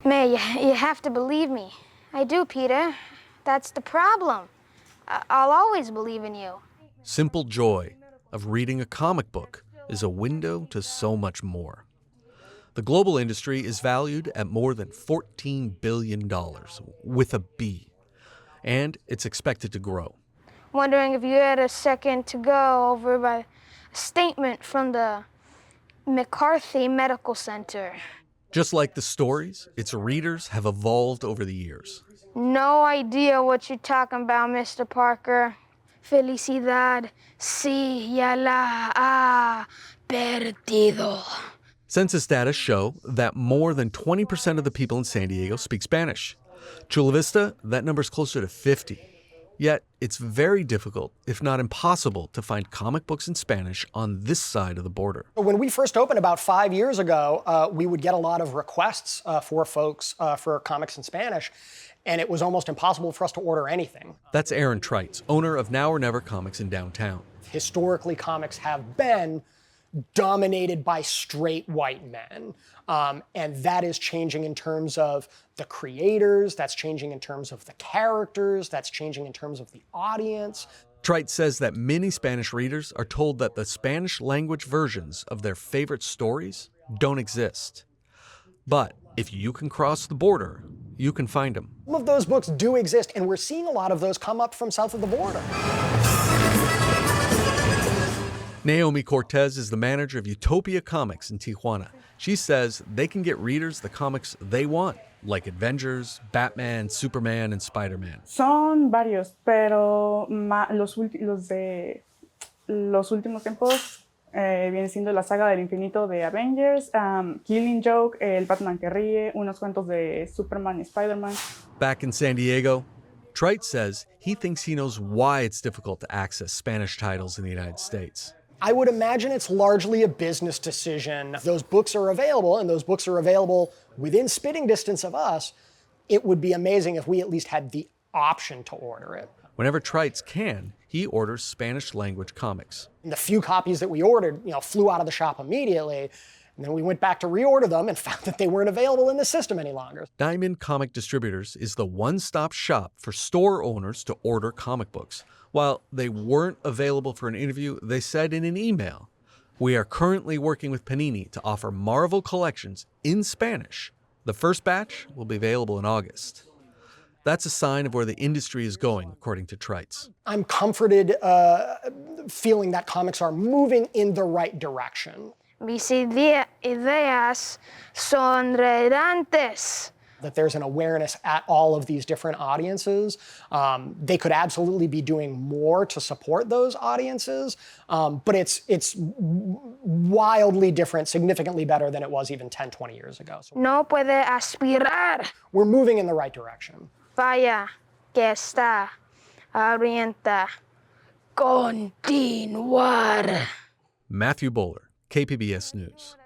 May, you have to believe me. I do, Peter. That's the problem. I'll always believe in you. Simple joy of reading a comic book is a window to so much more. The global industry is valued at more than $14 billion, with a B, and it's expected to grow. Wondering if you had a second to go over by a statement from the McCarthy Medical Center. Just like the stories, its readers have evolved over the years. No idea what you're talking about, Mr. Parker. Felicidad, sí, ya la ha perdido. Census data show that more than 20% of the people in San Diego speak Spanish. Chula Vista, that number's closer to 50. Yet, it's very difficult, if not impossible, to find comic books in Spanish on this side of the border. When we first opened about 5 years ago, we would get a lot of requests for folks for comics in Spanish, and it was almost impossible for us to order anything. That's Aaron Trites, owner of Now or Never Comics in downtown. Historically, comics have been dominated by straight white men. And that is changing in terms of the creators, that's changing in terms of the characters, that's changing in terms of the audience. Trites says that many Spanish readers are told that the Spanish language versions of their favorite stories don't exist. But if you can cross the border, you can find them. Some of those books do exist, and we're seeing a lot of those come up from south of the border. Naomi Cortez is the manager of Utopia Comics in Tijuana. She says they can get readers the comics they want, like Avengers, Batman, Superman, and Spider-Man. Son varios, pero los de los últimos tiempos viene siendo la saga del infinito de Avengers, Killing Joke, el Batman que ríe, unos cuentos de Superman y Spider-Man. Back in San Diego, Trites says he thinks he knows why it's difficult to access Spanish titles in the United States. I would imagine it's largely a business decision. Those books are available, and those books are available within spitting distance of us. It would be amazing if we at least had the option to order it. Whenever Trites can, he orders Spanish language comics. And the few copies that we ordered, flew out of the shop immediately. And then we went back to reorder them and found that they weren't available in the system any longer. Diamond Comic Distributors is the one-stop shop for store owners to order comic books. While they weren't available for an interview, they said in an email, "We are currently working with Panini to offer Marvel collections in Spanish. The first batch will be available in August." That's a sign of where the industry is going, according to Trites. I'm comforted feeling that comics are moving in the right direction. Mis ideas son relevantes. That there's an awareness at all of these different audiences. They could absolutely be doing more to support those audiences, but it's wildly different, significantly better than it was even 10, 20 years ago. So No puede aspirar. we're moving in the right direction. Vaya que está orienta continuar. Matthew Bowler, KPBS News.